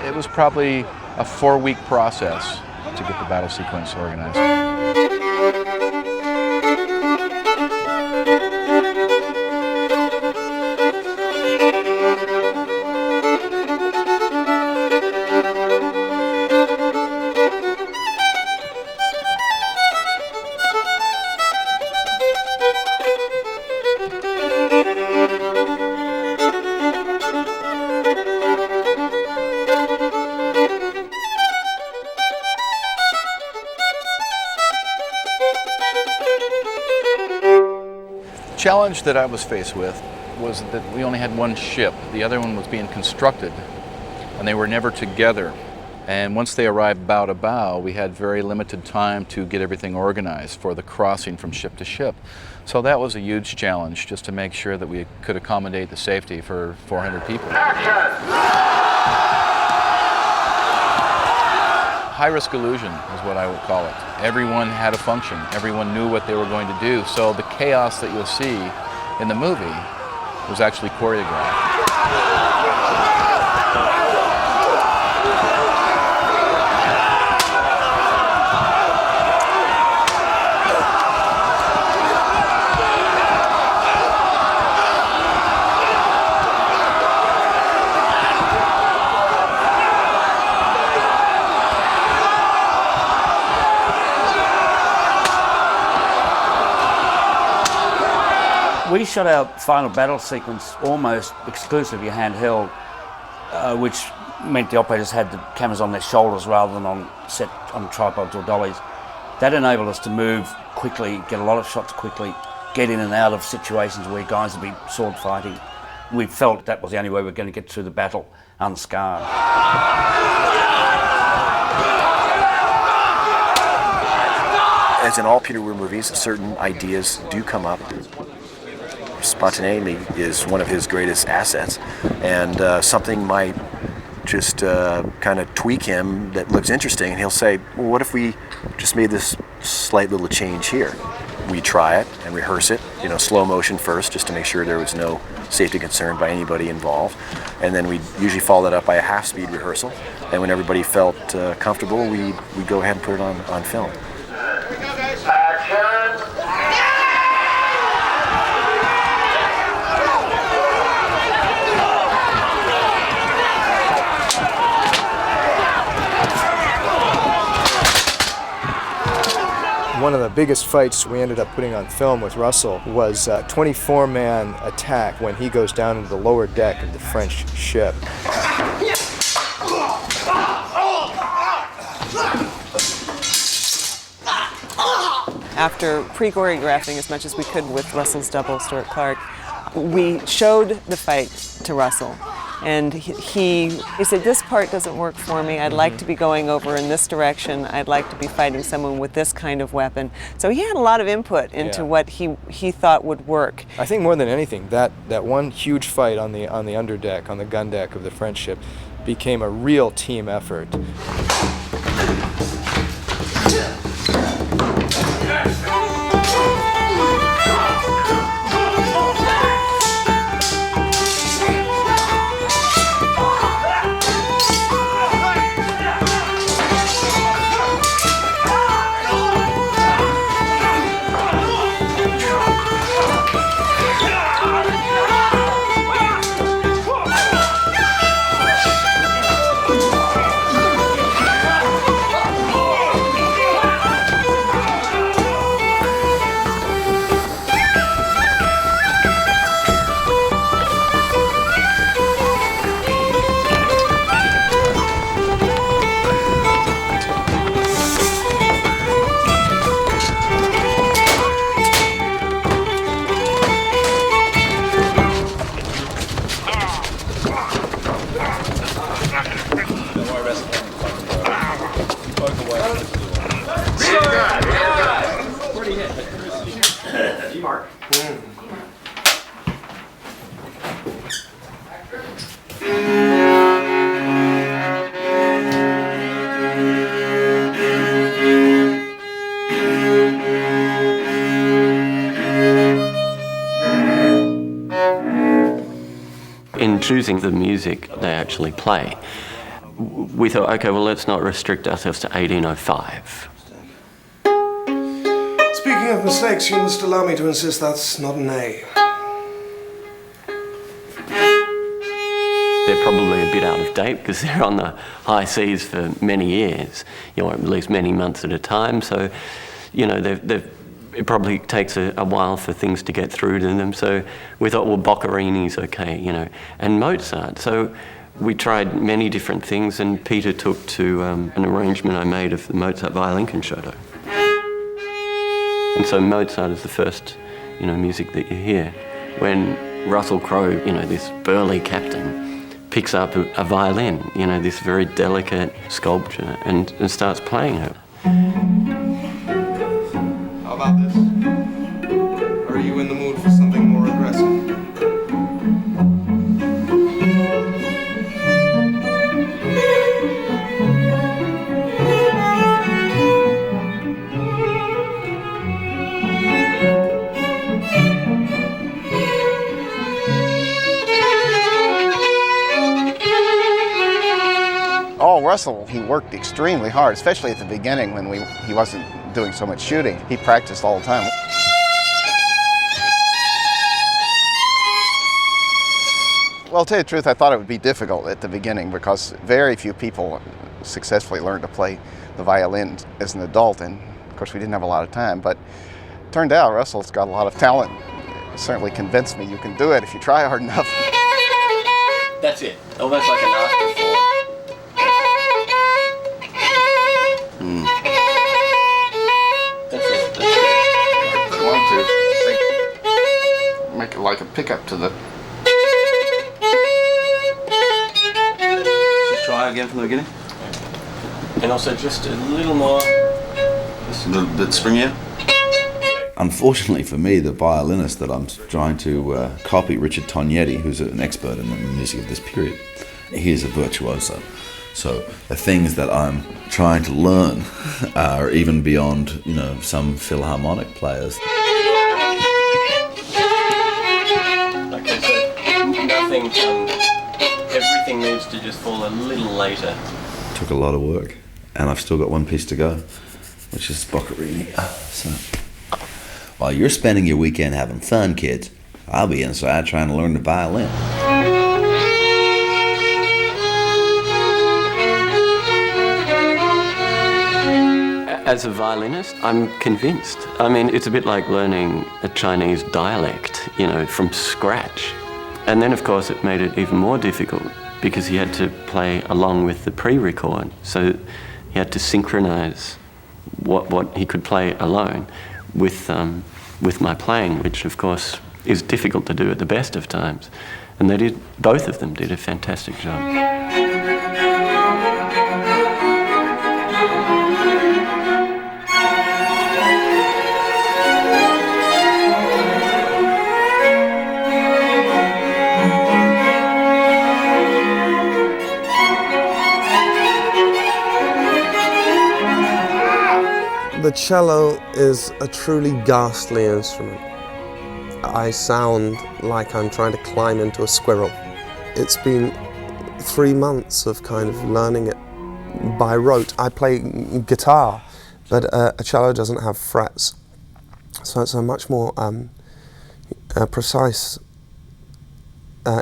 O: it was probably a 4-week process to get the battle sequence organized. The challenge that I was faced with was that we only had one ship. The other one was being constructed, and they were never together. And once they arrived bow to bow, we had very limited time to get everything organized for the crossing from ship to ship. So that was a huge challenge, just to make sure that we could accommodate the safety for 400 people. high-risk illusion is what I would call it. Everyone had a function. Everyone knew what they were going to do. So the chaos that you'll see in the movie was actually choreographed.
V: We shot our final battle sequence almost exclusively handheld, which meant the operators had the cameras on their shoulders rather than on set on tripods or dollies. That enabled us to move quickly, get a lot of shots quickly, get in and out of situations where guys would be sword fighting. We felt that was the only way we were going to get through the battle unscarred.
F: As in all Peter Weir movies, certain ideas do come up. Spontaneity is one of his greatest assets, and something might just kind of tweak him that looks interesting, and he'll say, well, what if we just made this slight little change here? We try it and rehearse it, slow motion first, just to make sure there was no safety concern by anybody involved, and then we usually follow that up by a half-speed rehearsal, and when everybody felt comfortable, we go ahead and put it on film.
N: One of the biggest fights we ended up putting on film with Russell was a 24-man attack when he goes down into the lower deck of the French ship.
P: After pre-choreographing as much as we could with Russell's double, Stuart Clark, we showed the fight to Russell. And he said, this part doesn't work for me. I'd like to be going over in this direction. I'd like to be fighting someone with this kind of weapon. So he had a lot of input into what he thought would work.
N: I think more than anything, that one huge fight on the underdeck, on the gun deck of the French ship, became a real team effort.
Q: In choosing the music they actually play, we thought, okay, well, let's not restrict ourselves to 1805.
J: Speaking of mistakes, you must allow me to insist that's not an A.
Q: They're probably a bit out of date because they're on the high seas for many years, at least many months at a time. So, it probably takes a while for things to get through to them. So we thought, well, Boccherini's okay, and Mozart. So we tried many different things, and Peter took to an arrangement I made of the Mozart violin concerto. And so Mozart is the first, music that you hear. When Russell Crowe, this burly captain, picks up a violin, this very delicate sculpture, and starts playing it.
J: How about this? Are you in the mood for something more aggressive?
K: Russell, he worked extremely hard, especially at the beginning when he wasn't doing so much shooting. He practiced all the time. Well, to tell you the truth, I thought it would be difficult at the beginning because very few people successfully learned to play the violin as an adult, and of course we didn't have a lot of time, but it turned out Russell's got a lot of talent. It certainly convinced me you can do it if you try hard enough.
Q: That's it, almost like an afterthought. That's it, that's it.
K: If you want to, make it like a pickup to the...
G: Try again from the beginning.
Q: And also just a little more.
G: Just a little bit springier. Unfortunately for me, the violinist that I'm trying to copy, Richard Tognetti, who's an expert in the music of this period, he is a virtuoso. So the things that I'm trying to learn are even beyond, you know, some Philharmonic players.
Q: Okay, so nothing. Everything needs to just fall a little later.
G: Took a lot of work, and I've still got one piece to go, which is Boccherini. So, while you're spending your weekend having fun, kids, I'll be inside trying to learn the violin.
Q: As a violinist, I'm convinced. I mean, it's a bit like learning a Chinese dialect, you know, from scratch. And then, of course, it made it even more difficult because he had to play along with the pre-record. So he had to synchronize what he could play alone with my playing, which, of course, is difficult to do at the best of times. And they did, both of them did a fantastic job.
J: The cello is a truly ghastly instrument. I sound like I'm trying to climb into a squirrel. It's been 3 months of kind of learning it by rote. I play guitar, but a cello doesn't have frets, so it's a much more precise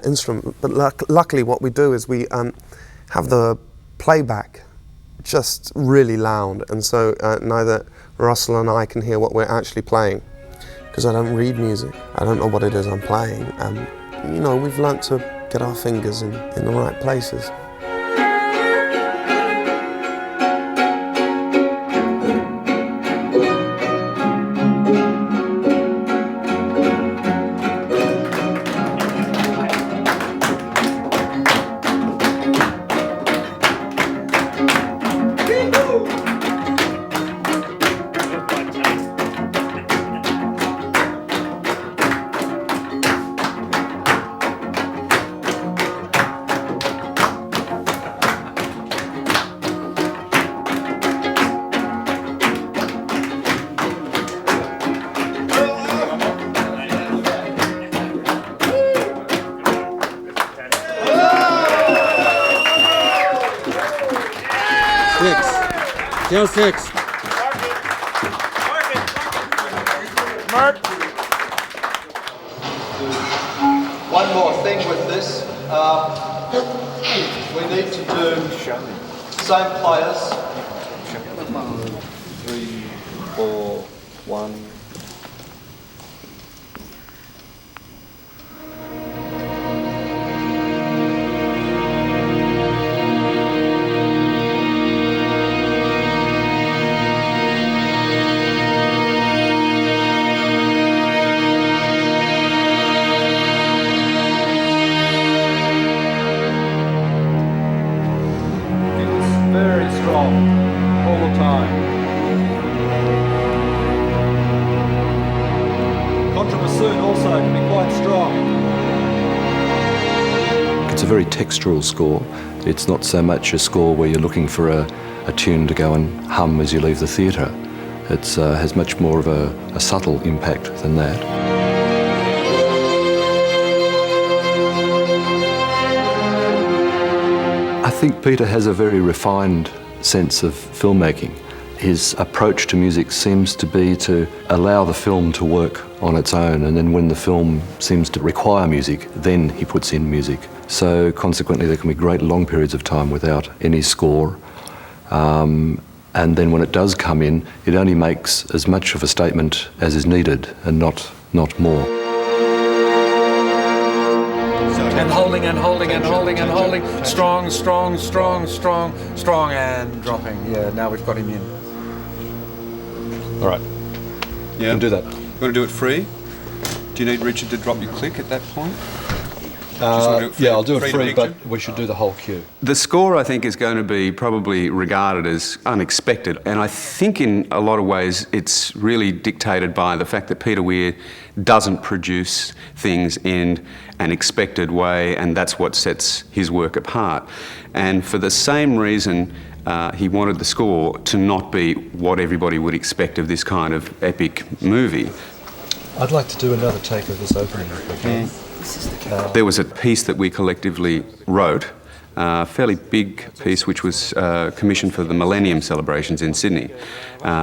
J: instrument. But luckily what we do is we have the playback just really loud, and so neither Russell and I can hear what we're actually playing, because I don't read music. I don't know what it is I'm playing, and you know, we've learnt to get our fingers in the right places.
R: Scale 6.
C: Mark. One more thing with this. We need to do same players. 3, 4, 1. Very strong all the time. Contrabassoon also can be quite strong.
U: It's a very textural score. It's not so much a score where you're looking for a tune to go and hum as you leave the theatre. It has much more of a subtle impact than that. I think Peter has a very refined sense of filmmaking. His approach to music seems to be to allow the film to work on its own, and then when the film seems to require music, then he puts in music. So consequently there can be great long periods of time without any score. And then when it does come in, it only makes as much of a statement as is needed and not more.
A: And holding and holding and holding and holding. Strong, strong, strong, strong, strong, and dropping. Yeah, now we've got him in.
E: All right. Yeah.
U: You can do that.
E: You want to do it free? Do you need Richard to drop your click at that point?
U: Yeah, I'll do it free,
E: to
U: but
E: picture?
U: we should do the whole cue.
E: The score, I think, is going to be probably regarded as unexpected. And I think in a lot of ways it's really dictated by the fact that Peter Weir doesn't produce things in an expected way, and that's what sets his work apart. And for the same reason, he wanted the score to not be what everybody would expect of this kind of epic movie.
U: I'd like to do another take of this opening.
E: There was a piece that we collectively wrote, a fairly big piece which was commissioned for the Millennium celebrations in Sydney,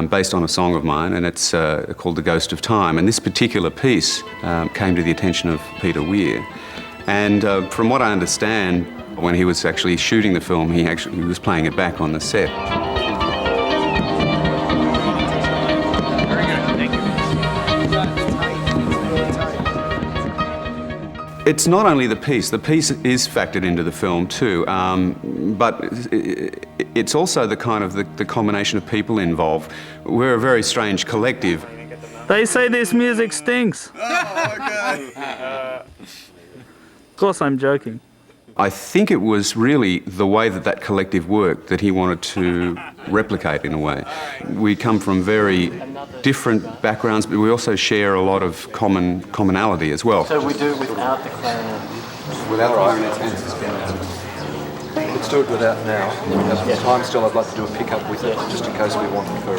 E: based on a song of mine, and it's called The Ghost of Time. And this particular piece came to the attention of Peter Weir. And from what I understand, when he was actually shooting the film, he was playing it back on the set. It's not only the piece is factored into the film too, but it's also the kind of the combination of people involved. We're a very strange collective.
H: They say this music stinks. Of course I'm joking.
E: I think it was really the way that collective worked that he wanted to replicate in a way. We come from very different backgrounds, but we also share a lot of commonality as well.
H: So we do it without the clarinet?
E: Without the clarinet and
U: Let's do it without now. As the time still, I'd like to do a pickup with it, just in case we want it for...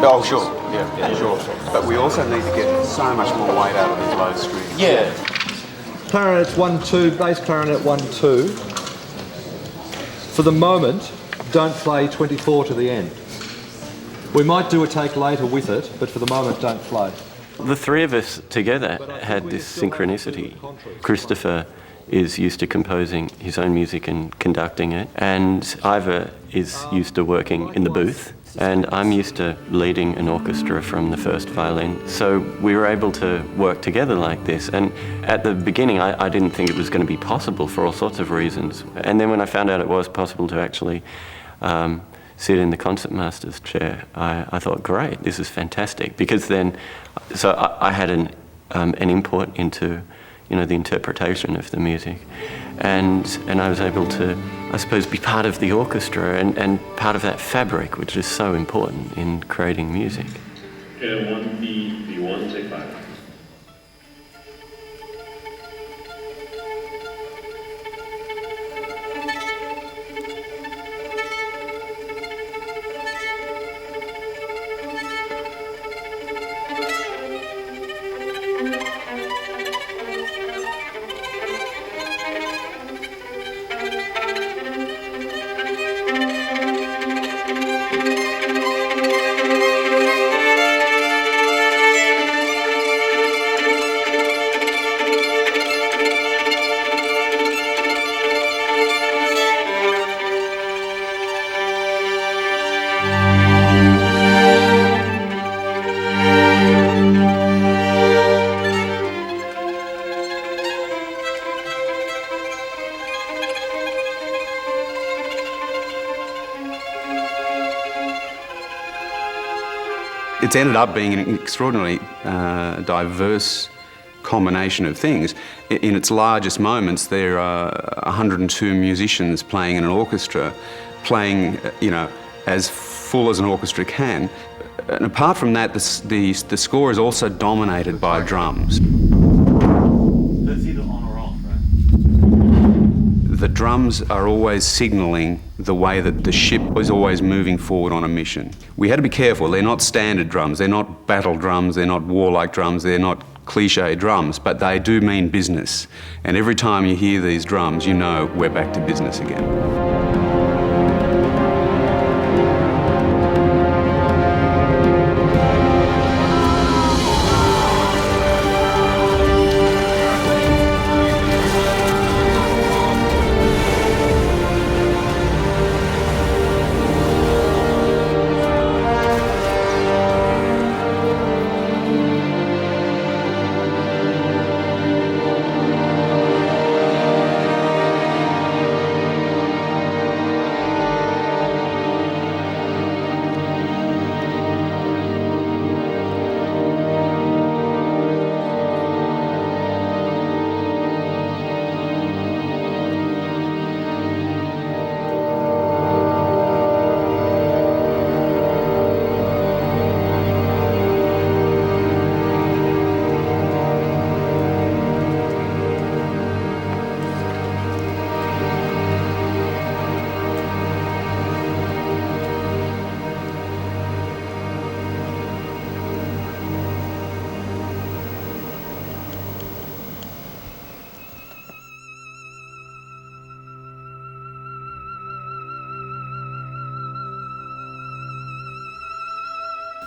E: Oh, sure. Yeah, sure. But we also need to get so much more weight out of these low strings.
H: Yeah.
U: Clarinet's 1-2, bass clarinet 1-2. For the moment, don't play 24 to the end. We might do a take later with it, but for the moment, don't play.
Q: The three of us together had this synchronicity. Christopher is used to composing his own music and conducting it, and Ivor is used to working in the booth, and I'm used to leading an orchestra from the first violin. So we were able to work together like this, and at the beginning I didn't think it was going to be possible for all sorts of reasons, and then when I found out it was possible to actually sit in the concertmaster's chair, I thought, great, this is fantastic, because then, so I had an input into, you know, the interpretation of the music, and I was able to, I suppose, be part of the orchestra and part of that fabric, which is so important in creating music.
R: Okay, 1B1, take 5.
E: It's ended up being an extraordinarily diverse combination of things. In its largest moments, there are 102 musicians playing in an orchestra, playing, you know, as full as an orchestra can. And apart from that, the score is also dominated by drums.
R: That's either on or off, right?
E: The drums are always signalling the way that the ship is always moving forward on a mission. We had to be careful. They're not standard drums. They're not battle drums. They're not warlike drums. They're not cliche drums, but they do mean business. And every time you hear these drums, you know we're back to business again.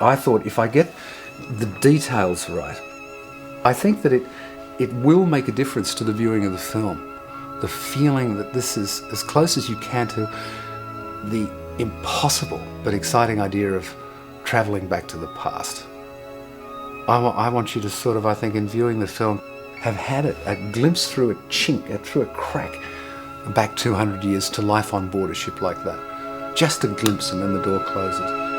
A: I thought if I get the details right, I think that it will make a difference to the viewing of the film. The feeling that this is as close as you can to the impossible but exciting idea of travelling back to the past. I want you to sort of, I think, in viewing the film, have had a glimpse through a chink, through a crack, back 200 years to life on board a ship like that. Just a glimpse, and then the door closes.